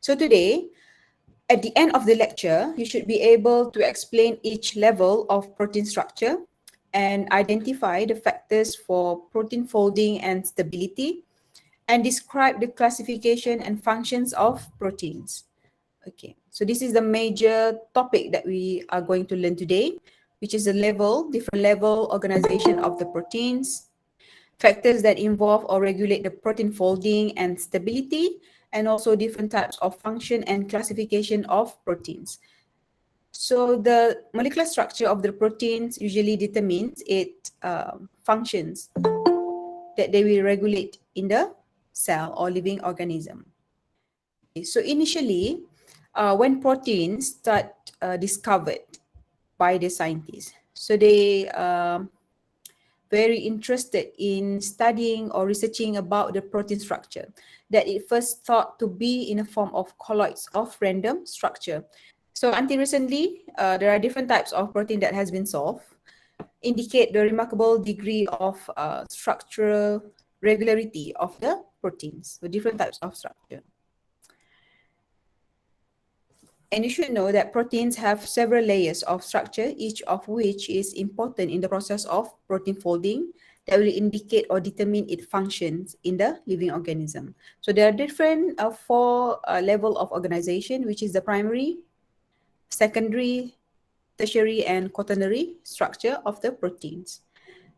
So today, at the end of the lecture, you should be able to explain each level of protein structure and identify the factors for protein folding and stability, and describe the classification and functions of proteins. Okay, so this is the major topic that we are going to learn today, which is the different level organization of the proteins, factors that involve or regulate the protein folding and stability, and also different types of function and classification of proteins. So the molecular structure of the proteins usually determines its functions that they will regulate in the cell or living organism. So initially, when proteins start discovered by the scientists, so they very interested in studying or researching about the protein structure, that it first thought to be in a form of colloids of random structure. So until recently, there are different types of protein that has been solved, indicate the remarkable degree of structural regularity of the proteins. So different types of structure. And you should know that proteins have several layers of structure, each of which is important in the process of protein folding that will indicate or determine its functions in the living organism. So there are different four level of organization, which is the primary, secondary, tertiary, and quaternary structure of the proteins.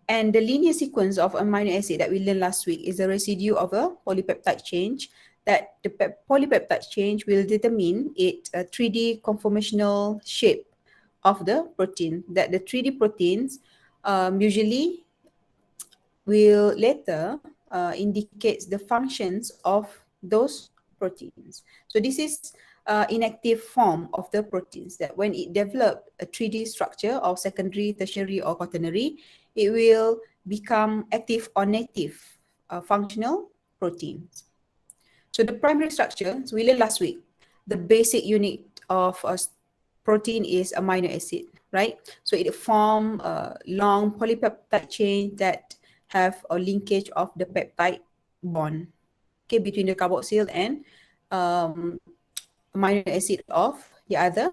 And the linear sequence of amino acid that we learned last week is the residue of a polypeptide chain, that the polypeptide chain will determine its 3D conformational shape of the protein, that the 3D proteins usually will later indicates the functions of those proteins. So this is inactive form of the proteins, that when it develop a 3D structure of secondary, tertiary, or quaternary, it will become active or native functional proteins. So the primary structure, so we learned last week, the basic unit of a protein is amino acid, right? So it form a long polypeptide chain that have a linkage of the peptide bond, okay, between the carboxyl and amino acid of the other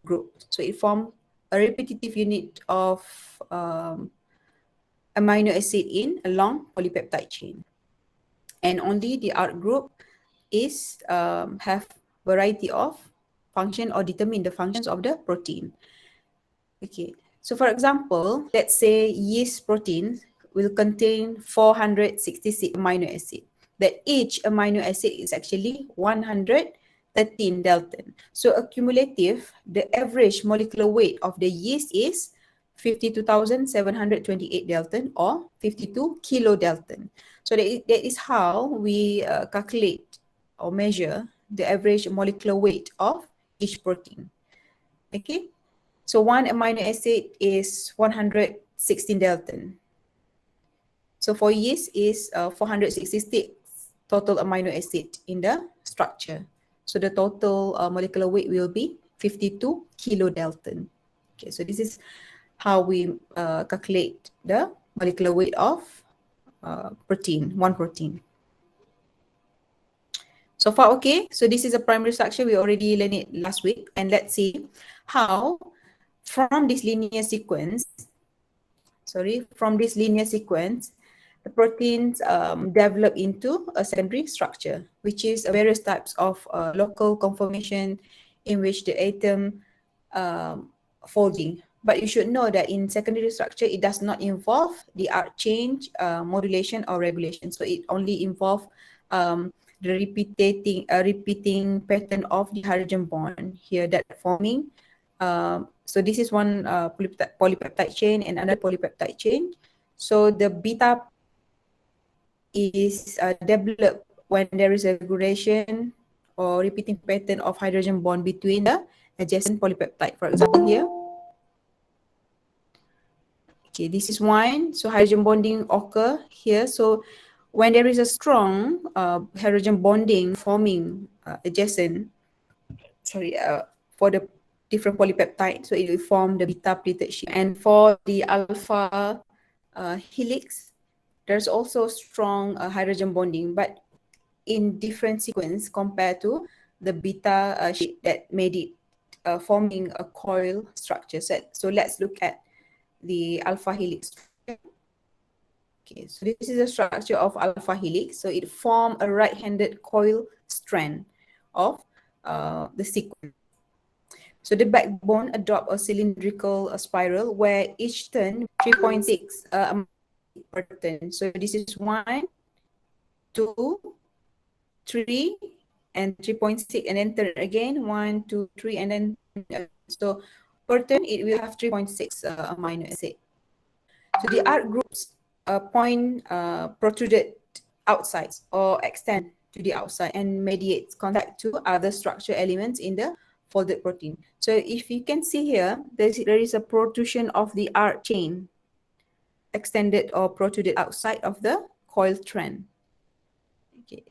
group. So it forms a repetitive unit of amino acid in a long polypeptide chain. And only the out group is have variety of function or determine the functions of the protein. Okay, so for example, let's say yeast protein will contain 466 amino acid, that each amino acid is actually 113 Dalton. So accumulative, the average molecular weight of the yeast is 52,728 Dalton or 52 kilodalton. So that is how we calculate or measure the average molecular weight of each protein. Okay, so one amino acid is 116 Dalton. So for yeast is 466 total amino acid in the structure. So the total molecular weight will be 52 kilodalton. Okay, so this is how we calculate the molecular weight of protein, one protein. So far, okay. So this is a primary structure. We already learned it last week. And let's see how from this linear sequence, the proteins develop into a secondary structure, which is various types of local conformation in which the atom folding. But you should know that in secondary structure, it does not involve the arc change, modulation, or regulation. So it only involves the repeating pattern of the hydrogen bond here that forming. So this is one polypeptide chain and another polypeptide chain. So the beta is developed when there is a gradation or repeating pattern of hydrogen bond between the adjacent polypeptide. For example, here. Okay, this is one. So hydrogen bonding occur here. So when there is a strong hydrogen bonding forming adjacent, for the different polypeptide, so it will form the beta pleated sheet. And for the alpha helix, there's also strong hydrogen bonding, but in different sequence compared to the beta sheet that made it forming a coil structure. So let's look at the alpha helix structure. Okay, so this is the structure of alpha helix. So it forms a right-handed coil strand of the sequence. So the backbone adopt a cylindrical spiral where each turn 3.6 per turn. So this is 1, 2, 3, and 3.6, and then turn again 1, 2, 3, and then so per turn it will have 3.6 amino acid. So the arc groups point protruded outside or extend to the outside and mediates contact to other structure elements in the folded protein. So if you can see here, there is a protrusion of the arc chain extended or protruded outside of the coil strand. Okay.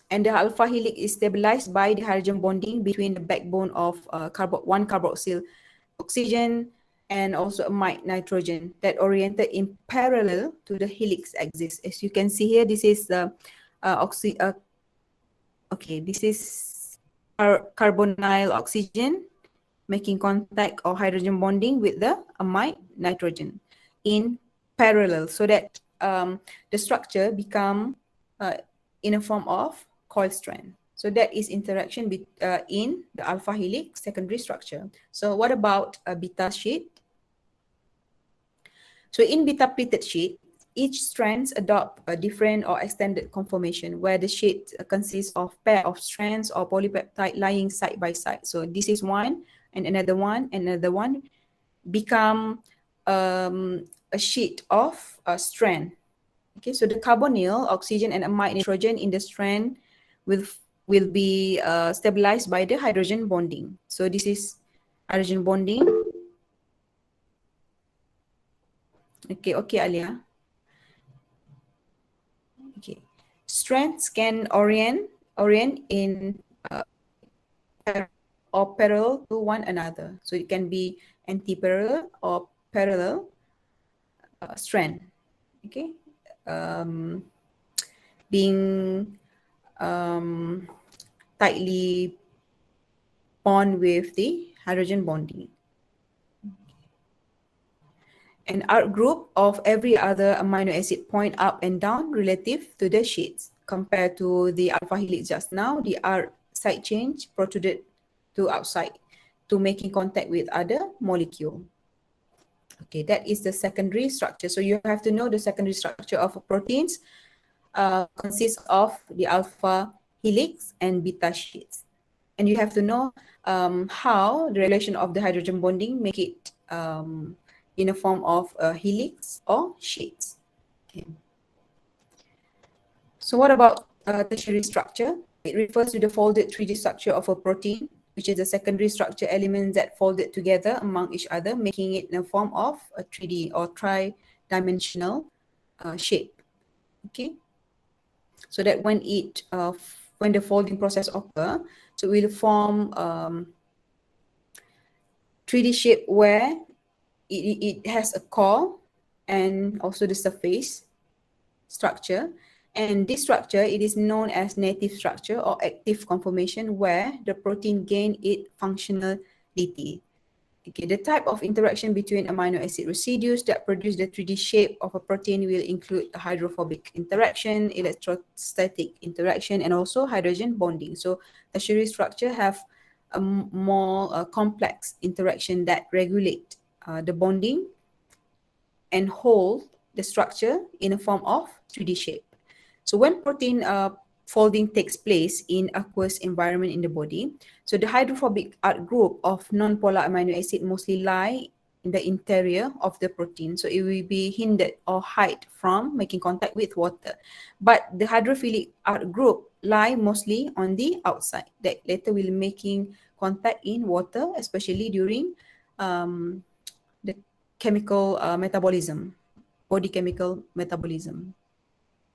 And the alpha helix is stabilized by the hydrogen bonding between the backbone of one carboxyl oxygen and also amide nitrogen that oriented in parallel to the helix axis. As you can see here, this is the this is carbonyl oxygen making contact or hydrogen bonding with the amide nitrogen in parallel, so that the structure become in a form of coil strand. So that is interaction in the alpha helix secondary structure. So what about a beta sheet? So in beta pleated sheet, each strands adopt a different or extended conformation where the sheet consists of pair of strands or polypeptide lying side by side. So this is one, and another one, and another one become a sheet of a strand. Okay, so the carbonyl, oxygen, and amide nitrogen in the strand will be stabilized by the hydrogen bonding. So this is hydrogen bonding. Okay, Alia. Okay, strands can orient in or parallel to one another. So it can be anti-parallel or parallel strand. Okay, being tightly bond with the hydrogen bonding. An arc group of every other amino acid point up and down relative to the sheets. Compared to the alpha helix just now, the arc side change protruded to outside to making contact with other molecule. Okay, that is the secondary structure. So you have to know the secondary structure of proteins consists of the alpha helix and beta sheets. And you have to know how the relation of the hydrogen bonding make it in a form of a helix or sheets. Okay. So what about tertiary structure? It refers to the folded 3D structure of a protein, which is the secondary structure elements that folded together among each other, making it in a form of a 3D or tri-dimensional shape. Okay. So that when the folding process occur, so it will form 3D shape where it has a core and also the surface structure. And this structure, it is known as native structure or active conformation, where the protein gain its functionality. Okay, the type of interaction between amino acid residues that produce the 3D shape of a protein will include hydrophobic interaction, electrostatic interaction, and also hydrogen bonding. So tertiary structure have a more complex interaction that regulate the bonding and hold the structure in a form of 3D shape. So when protein folding takes place in aqueous environment in the body, so the hydrophobic arc group of non-polar amino acid mostly lie in the interior of the protein. So it will be hindered or hide from making contact with water. But the hydrophilic arc group lie mostly on the outside that later will making contact in water, especially during the chemical metabolism, body chemical metabolism.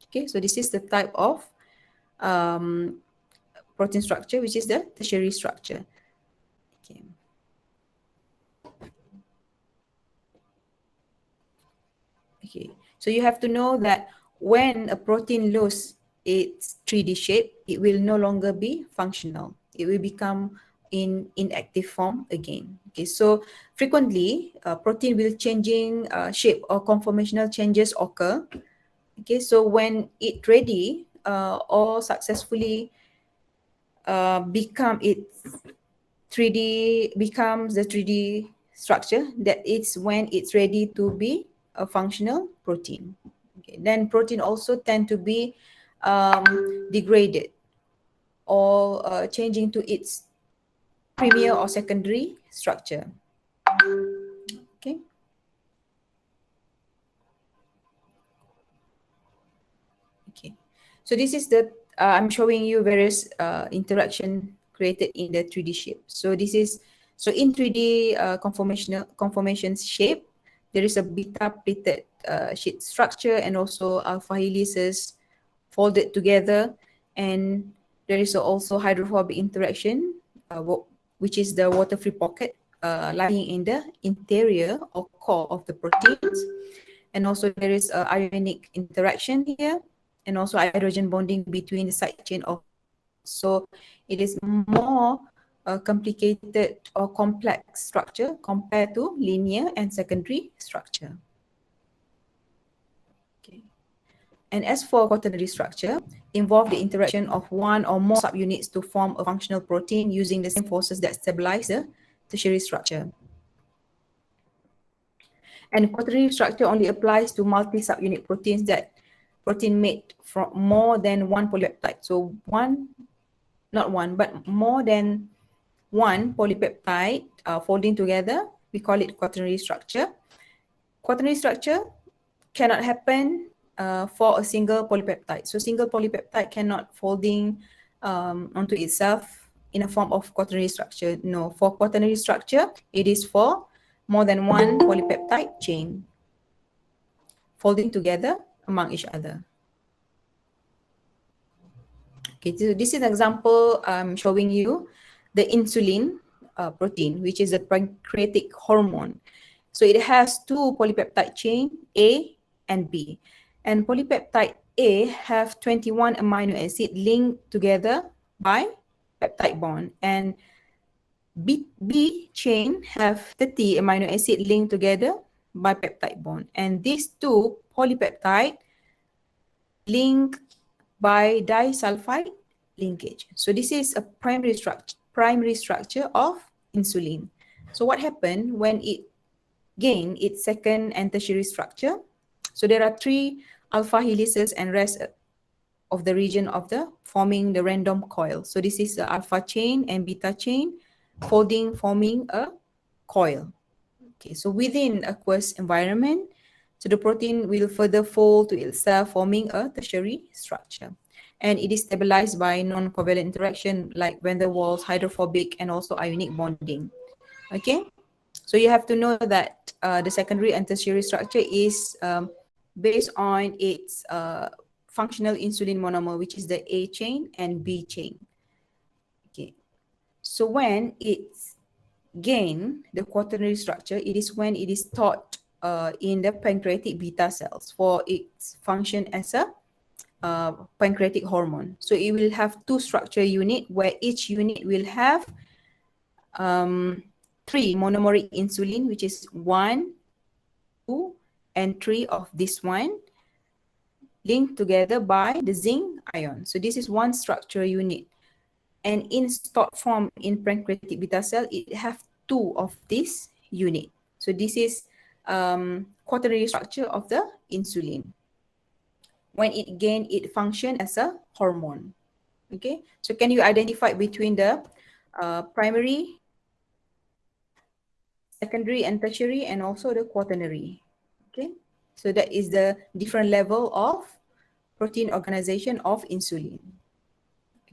Okay, so this is the type of protein structure, which is the tertiary structure. Okay. Okay, so you have to know that when a protein lose its 3D shape, it will no longer be functional. It will become in inactive form again. Okay, so frequently protein will changing shape or conformational changes occur. Okay, so when it ready or successfully become its 3D becomes the 3D structure, that it's when it's ready to be a functional protein. Okay. Then protein also tend to be degraded or changing to its primary or secondary structure. Okay. Okay. So this is the I'm showing you various interaction created in the 3D shape. So this is in 3D conformation shape, there is a beta plated sheet structure and also alpha helices folded together, and there is also hydrophobic interaction, which is the water-free pocket lying in the interior or core of the proteins. And also there is a ionic interaction here, and also hydrogen bonding between the side chain of proteins. So it is more complicated or complex structure compared to linear and secondary structure. Okay. And as for quaternary structure, involve the interaction of one or more subunits to form a functional protein using the same forces that stabilize the tertiary structure. And quaternary structure only applies to multi-subunit proteins that protein made from more than one polypeptide. So not one, but more than one polypeptide folding together, we call it quaternary structure. Quaternary structure cannot happen for a single polypeptide. So single polypeptide cannot folding onto itself in a form of quaternary structure. No, for quaternary structure, it is for more than one polypeptide chain folding together among each other. Okay, so this is an example I'm showing you the insulin protein, which is a pancreatic hormone. So it has two polypeptide chain, A and B. And polypeptide A have 21 amino acid linked together by peptide bond, and B chain have 30 amino acid linked together by peptide bond. And these two polypeptide link by disulfide linkage. So this is a primary structure of insulin. So what happened when it gain its second and tertiary structure? So there are three alpha helices and rest of the region of the forming the random coil. So this is the alpha chain and beta chain forming a coil. Okay, so within aqueous environment, so the protein will further fold to itself, forming a tertiary structure. And it is stabilized by non-covalent interaction like van der Waals, hydrophobic, and also ionic bonding. Okay, so you have to know that the secondary and tertiary structure is based on its functional insulin monomer, which is the A chain and B chain. Okay, so when it's gain the quaternary structure, it is when it is stored in the pancreatic beta cells for its function as a pancreatic hormone. So it will have two structure unit where each unit will have three monomeric insulin, which is 1, 2, and 3 of this one linked together by the zinc ion. So this is one structure unit. And in stored form in pancreatic beta cell, it have two of this unit. So this is quaternary structure of the insulin. When it gain it function as a hormone. Okay, so can you identify between the primary, secondary, and tertiary, and also the quaternary? Okay, so that is the different level of protein organization of insulin.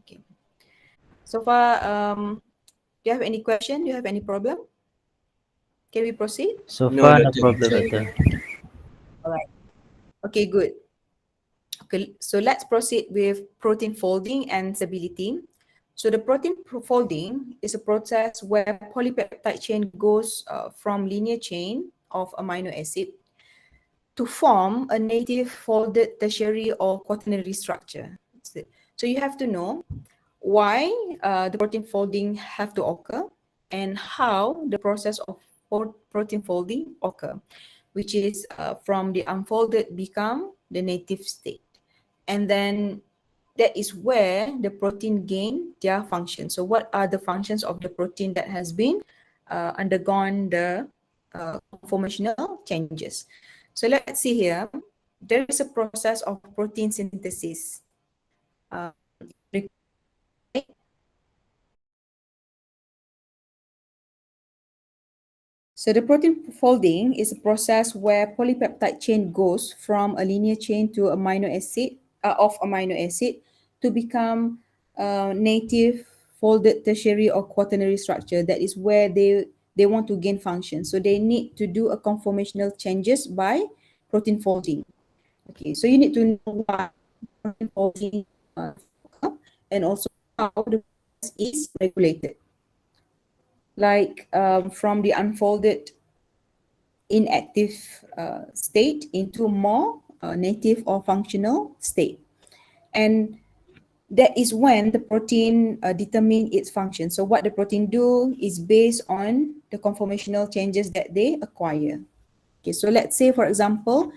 Okay, so far, do you have any question? Do you have any problem? Can we proceed? So No, far, no Doctor. problem, Sorry. Doctor. All right. Okay, good. Okay, so let's proceed with protein folding and stability. So the protein folding is a process where polypeptide chain goes from linear chain of amino acid to form a native folded tertiary or quaternary structure. So you have to know why the protein folding have to occur and how the process of protein folding occur, which is from the unfolded become the native state. And then that is where the protein gain their function. So what are the functions of the protein that has been undergone the conformational changes? So let's see here, there is a process of protein synthesis. So the protein folding is a process where polypeptide chain goes from a linear chain to amino acid of amino acid to become native folded tertiary or quaternary structure. That is where they want to gain function. So they need to do a conformational changes by protein folding. Okay, so you need to know why protein folding and also how the process is regulated. Like from the unfolded inactive state into more native or functional state. And that is when the protein determine its function. So what the protein do is based on the conformational changes that they acquire. Okay, so let's say for example,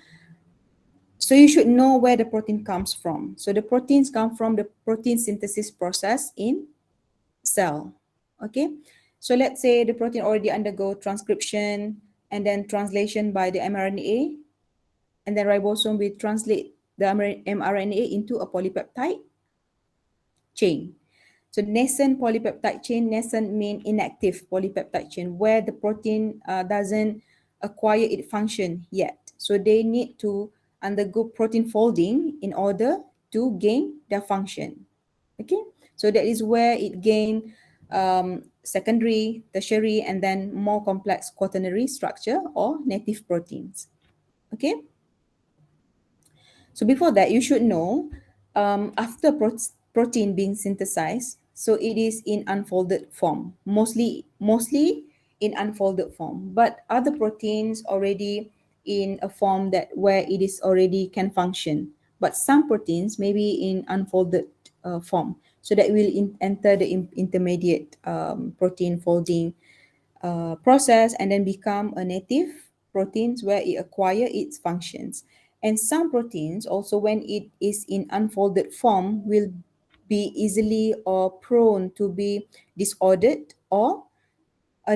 so you should know where the protein comes from. So the proteins come from the protein synthesis process in cell. Okay, so let's say the protein already undergo transcription and then translation by the mRNA, and then ribosome will translate the mRNA into a polypeptide chain. So nascent polypeptide chain, nascent mean inactive polypeptide chain, where the protein doesn't acquire its function yet. So they need to undergo protein folding in order to gain their function. Okay, so that is where it gain secondary, tertiary, and then more complex quaternary structure or native proteins. Okay. So before that, you should know after protein being synthesized, so it is in unfolded form, mostly in unfolded form. But other proteins already in a form that where it is already can function. But some proteins may be in unfolded form, so that will enter the intermediate protein folding process and then become a native proteins where it acquire its functions. And some proteins also when it is in unfolded form will be easily or prone to be disordered or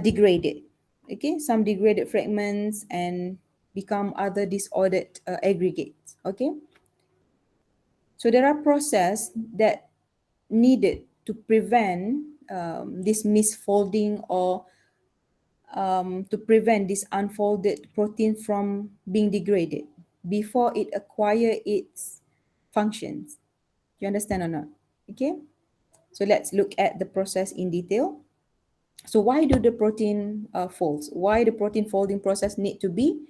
degraded. Okay, some degraded fragments and become other disordered aggregates. Okay, so there are processes that needed to prevent this misfolding or to prevent this unfolded protein from being degraded before it acquire its functions. You understand or not? Okay. So let's look at the process in detail. So why do the protein folds? Why the protein folding process need to be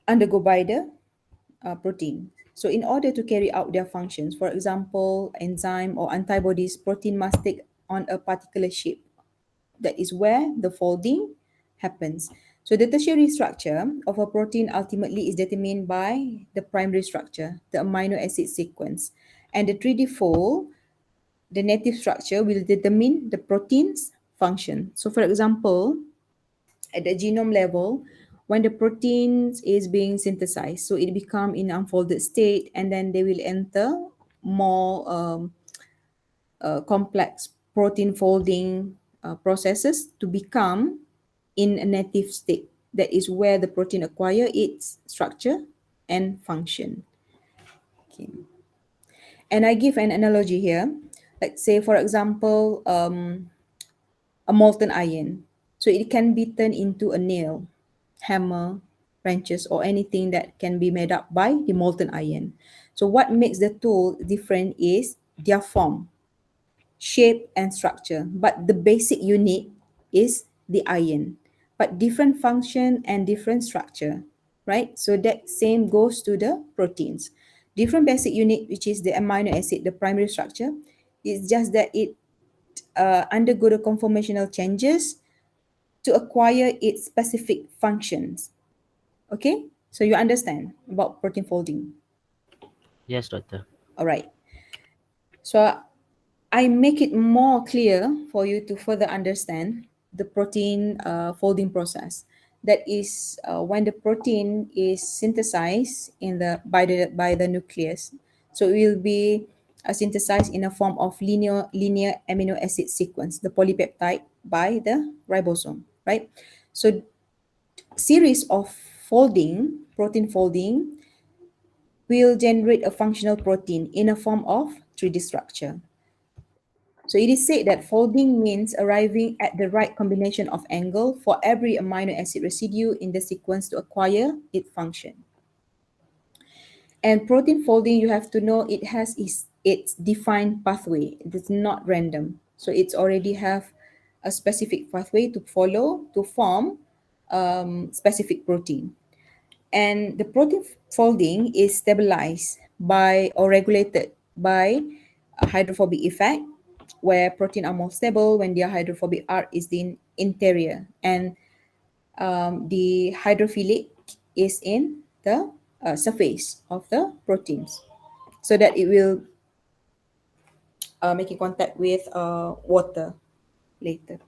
undergo by the protein? So in order to carry out their functions, for example, enzyme or antibodies, protein must take on a particular shape. That is where the folding happens. So the tertiary structure of a protein ultimately is determined by the primary structure, the amino acid sequence. And the 3D fold, the native structure, will determine the protein's function. So for example, at the genome level, when the proteins is being synthesized, so it become in unfolded state, and then they will enter more complex protein folding processes to become in a native state. That is where the protein acquire its structure and function. Okay. And I give an analogy here. Let's say, for example, a molten iron. So it can be turned into a nail, hammer, wrenches, or anything that can be made up by the molten iron. So what makes the tool different is their form, shape and structure, but the basic unit is the iron, but different function and different structure, right? So that same goes to the proteins. Different basic unit, which is the amino acid, the primary structure, is just that it undergo the conformational changes to acquire its specific functions. Okay, so you understand about protein folding. Yes, doctor. All right. So I make it more clear for you to further understand the protein folding process. That is when the protein is synthesized in the by the nucleus. So it will be synthesized in a form of linear amino acid sequence, the polypeptide by the ribosome, right? So series of protein folding will generate a functional protein in a form of 3D structure. So it is said that folding means arriving at the right combination of angle for every amino acid residue in the sequence to acquire its function. And protein folding, you have to know it has its defined pathway. It is not random. So it's already have a specific pathway to follow to form specific protein. And the protein folding is stabilized by or regulated by a hydrophobic effect, where protein are more stable when their hydrophobic arc is in interior, and the hydrophilic is in the surface of the proteins, so that it will make contact with water later.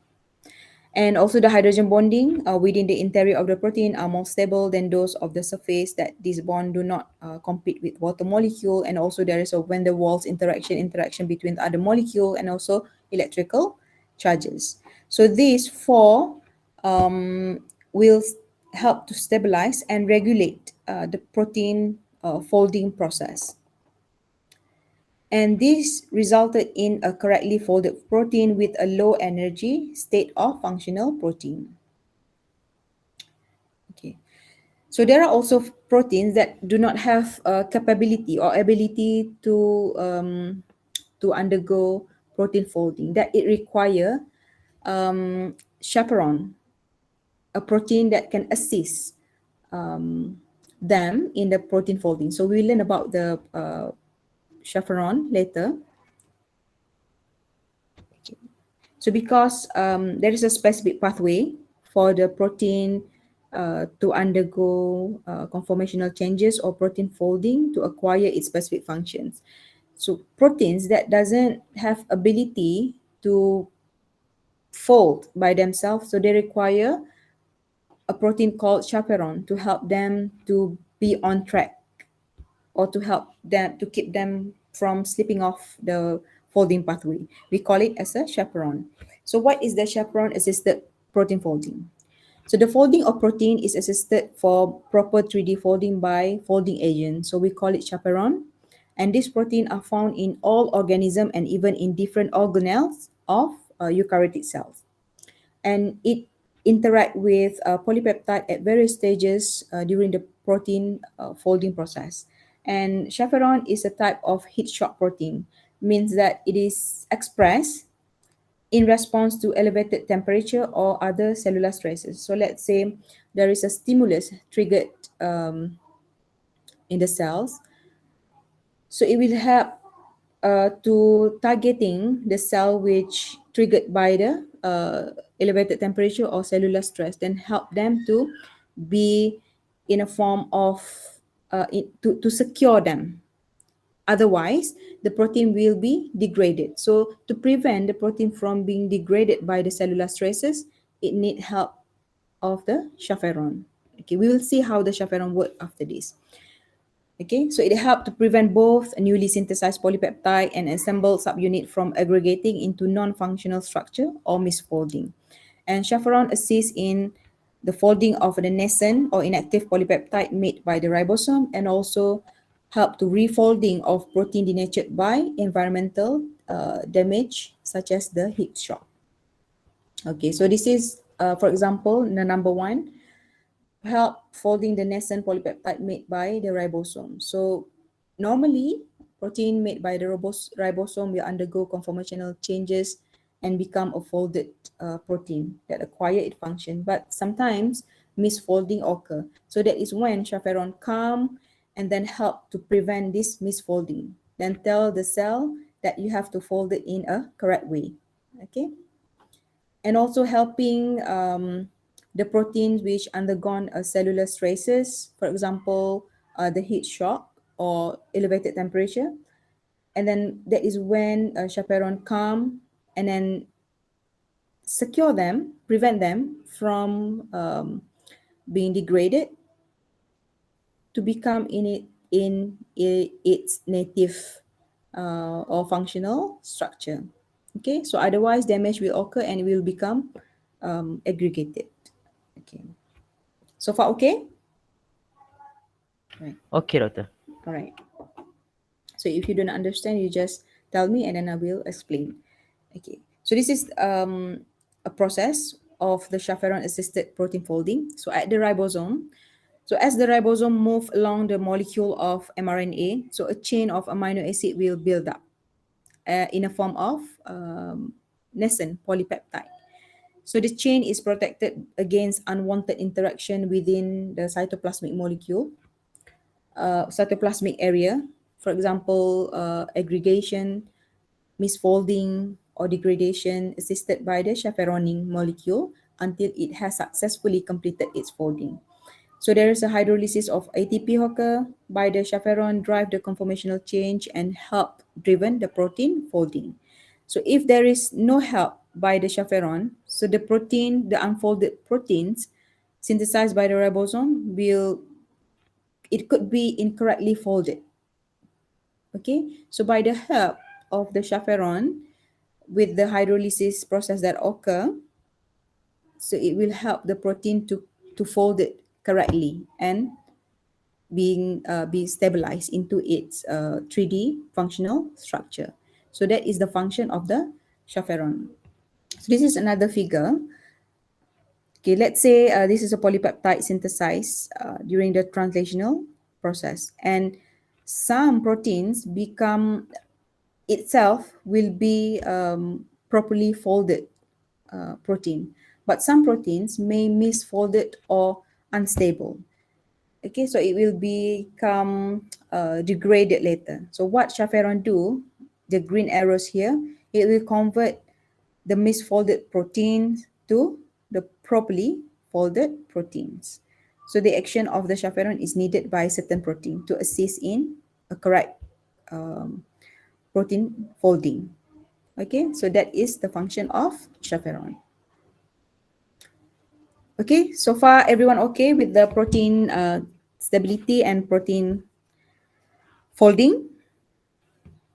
And also the hydrogen bonding within the interior of the protein are more stable than those of the surface, that these bond do not compete with water molecule. And also there is a van der Waals interaction between the other molecule, and also electrical charges. So these four will help to stabilize and regulate the protein folding process. And this resulted in a correctly folded protein with a low energy state of functional protein. Okay. So there are also proteins that do not have capability or ability to undergo protein folding, that it require chaperone, a protein that can assist them in the protein folding. So we learn about the chaperone later. So because there is a specific pathway for the protein to undergo conformational changes or protein folding to acquire its specific functions. So proteins that doesn't have ability to fold by themselves, so they require a protein called chaperone to help them to be on track, or to help them to keep them from slipping off the folding pathway. We call it as a chaperone. So what is the chaperone assisted protein folding? So the folding of protein is assisted for proper 3D folding by folding agent. So we call it chaperone. And these proteins are found in all organisms and even in different organelles of eukaryotic cells. And it interact with polypeptide at various stages during the protein folding process. And chaperone is a type of heat shock protein, means that it is expressed in response to elevated temperature or other cellular stresses. So let's say there is a stimulus triggered in the cells, so it will help to targeting the cell which triggered by the elevated temperature or cellular stress, then help them to be in a form of to secure them. Otherwise, the protein will be degraded. So to prevent the protein from being degraded by the cellular stresses, it need help of the chaperone. Okay, we will see how the chaperone work after this. Okay, so it helped to prevent both a newly synthesized polypeptide and assembled subunit from aggregating into non-functional structure or misfolding. And chaperone assists in the folding of the nascent or inactive polypeptide made by the ribosome, and also help to refolding of protein denatured by environmental damage such as the heat shock. Okay, so this is, for example, the number one, help folding the nascent polypeptide made by the ribosome. So normally, protein made by the ribosome will undergo conformational changes and become a folded protein that acquire its function. But sometimes misfolding occur. So that is when chaperone come and then help to prevent this misfolding. Then tell the cell that you have to fold it in a correct way. Okay, and also helping the proteins which undergone cellular stresses, for example, the heat shock or elevated temperature. And then that is when a chaperone come and then secure them, prevent them from being degraded to become its native or functional structure. Okay, so otherwise damage will occur and will become aggregated. Okay, so far okay? Right. Okay, doctor. All right. So if you don't understand, you just tell me and then I will explain. Okay. So this is a process of the chaperone-assisted protein folding. So at the ribosome, so as the ribosome move along the molecule of mRNA, so a chain of amino acid will build up in a form of nascent polypeptide. So the chain is protected against unwanted interaction within the cytoplasmic molecule, cytoplasmic area. For example, aggregation, misfolding, or degradation assisted by the chaperoning molecule until it has successfully completed its folding. So there is a hydrolysis of ATP occur by the chaperone drive the conformational change and help driven the protein folding. So if there is no help by the chaperone, so the protein, the unfolded proteins synthesized by the ribosome will, it could be incorrectly folded. Okay, so by the help of the chaperone with the hydrolysis process that occur, so it will help the protein to fold it correctly and be stabilized into its 3D functional structure. So that is the function of the chaperone. So this is another figure. Okay, let's say this is a polypeptide synthesized during the translational process, and some proteins become itself will be properly folded protein, but some proteins may misfolded or unstable. Okay, so it will become degraded later. So what chaperone do, the green arrows here, it will convert the misfolded proteins to the properly folded proteins. So the action of the chaperone is needed by certain protein to assist in a correct um, protein folding. Okay, so that is the function of chaperone. Okay, so far everyone okay with the protein stability and protein folding?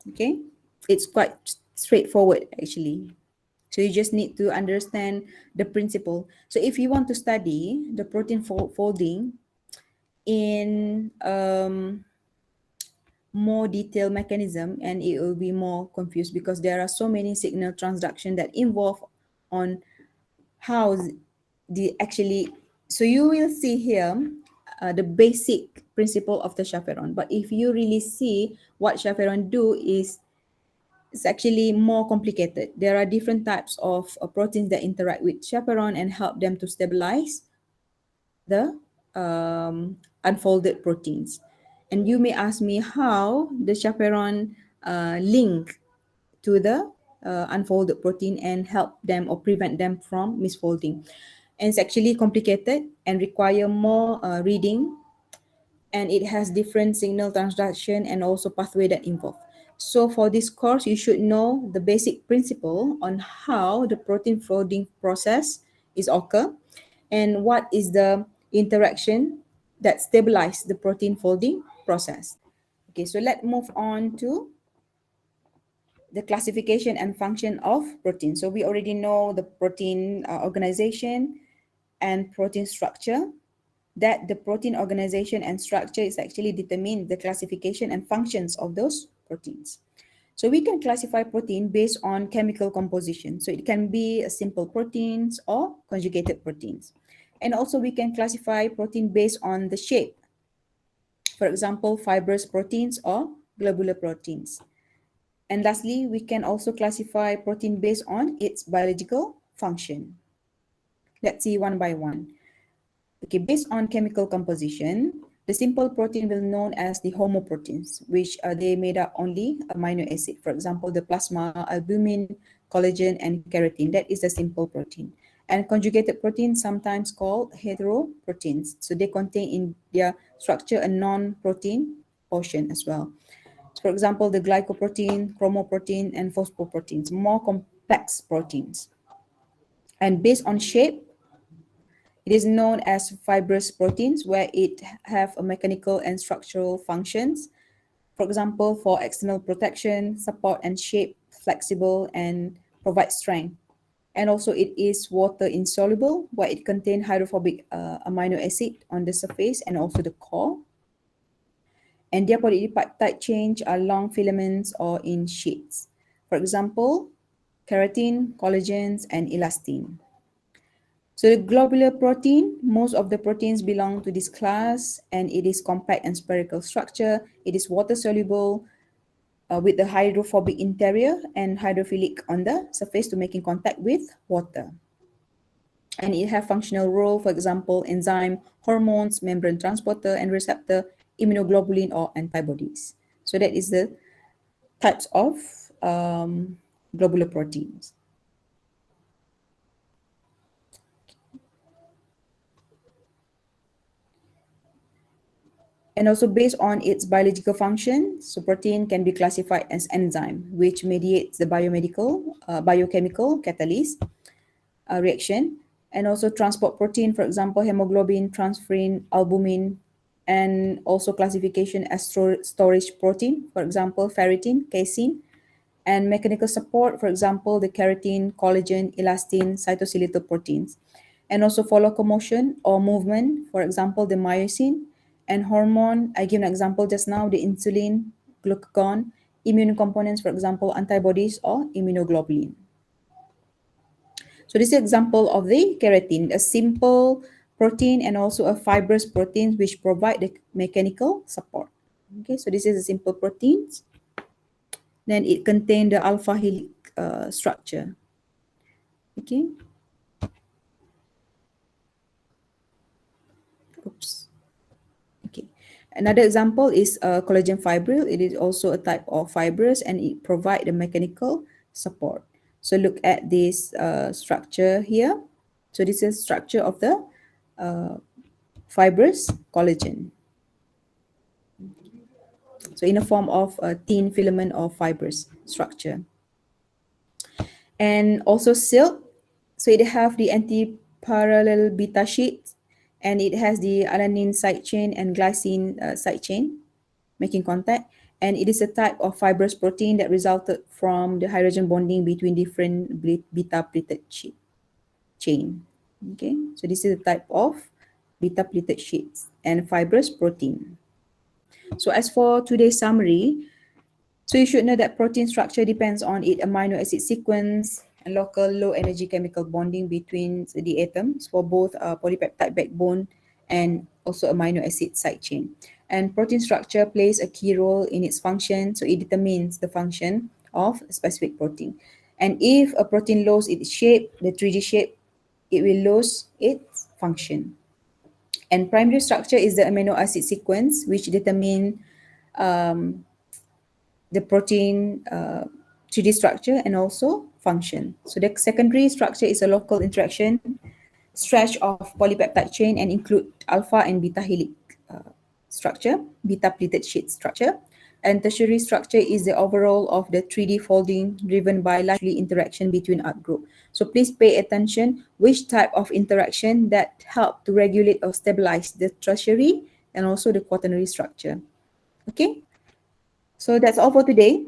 Okay, it's quite straightforward actually. So you just need to understand the principle. So if you want to study the protein folding in more detailed mechanism, and it will be more confused because there are so many signal transduction that involve on how the actually, so you will see here the basic principle of the chaperone, but if you really see what chaperone do is, it's actually more complicated. There are different types of proteins that interact with chaperone and help them to stabilize the unfolded proteins. And you may ask me how the chaperone link to the unfolded protein and help them or prevent them from misfolding. And it's actually complicated and require more reading, and it has different signal transduction and also pathway that involve. So for this course, you should know the basic principle on how the protein folding process is occur and what is the interaction that stabilize the protein folding process. Okay, so let's move on to the classification and function of protein. So we already know the protein organization and protein structure, that the protein organization and structure is actually determine the classification and functions of those proteins. So we can classify protein based on chemical composition. So it can be a simple proteins or conjugated proteins. And also we can classify protein based on the shape. For example, fibrous proteins or globular proteins. And lastly, we can also classify protein based on its biological function. Let's see one by one. Okay, based on chemical composition, the simple protein will known as the homoproteins, which are they made up only amino acid. For example, the plasma, albumin, collagen, and keratin. That is a simple protein. And conjugated proteins, sometimes called heteroproteins. So they contain in their structure a non-protein portion as well. For example, the glycoprotein, chromoprotein, and phosphoproteins, more complex proteins. And based on shape, it is known as fibrous proteins, where it have a mechanical and structural functions. For example, for external protection, support and shape, flexible, and provide strength. And also it is water insoluble, where it contains hydrophobic amino acid on the surface and also the core. And their polypeptide chains are long filaments or in sheets. For example, keratin, collagens, and elastin. So the globular protein, most of the proteins belong to this class, and it is compact and spherical structure. It is water soluble with the hydrophobic interior and hydrophilic on the surface to making contact with water. And it have functional role, for example, enzyme, hormones, membrane transporter, and receptor, immunoglobulin or antibodies. So that is the types of globular proteins. And also based on its biological function, so protein can be classified as enzyme, which mediates the biochemical catalyst reaction, and also transport protein, for example, hemoglobin, transferrin, albumin, and also classification as storage protein, for example, ferritin, casein, and mechanical support, for example, the keratin, collagen, elastin, cytoskeletal proteins, and also for locomotion or movement, for example, the myosin, and hormone. I give an example just now, the insulin, glucagon, immune components, for example, antibodies or immunoglobulin. So this is an example of the keratin, a simple protein and also a fibrous protein which provide the mechanical support. Okay, so this is a simple proteins. Then it contains the alpha helix structure. Okay. Oops. Okay. Another example is collagen fibril. It is also a type of fibrous and it provides the mechanical support. So look at this structure here. So this is structure of the fibrous collagen. So in a form of a thin filament or fibrous structure. And also silk. So it have the anti-parallel beta sheet, and it has the alanine side chain and glycine side chain making contact. And it is a type of fibrous protein that resulted from the hydrogen bonding between different beta-pleated chain. Okay, so this is a type of beta-pleated sheets and fibrous protein. So as for today's summary, so you should know that protein structure depends on its amino acid sequence and local low energy chemical bonding between the atoms for both polypeptide backbone and also amino acid side chain. And protein structure plays a key role in its function, so it determines the function of a specific protein. And if a protein loses its shape, the 3D shape, it will lose its function. And primary structure is the amino acid sequence, which determine the protein 3D structure and also function. So the secondary structure is a local interaction stretch of polypeptide chain and include alpha and beta helix structure, beta pleated sheet structure. And tertiary structure is the overall of the 3D folding driven by largely interaction between outgroup. So please pay attention which type of interaction that help to regulate or stabilize the tertiary and also the quaternary structure. Okay, so that's all for today.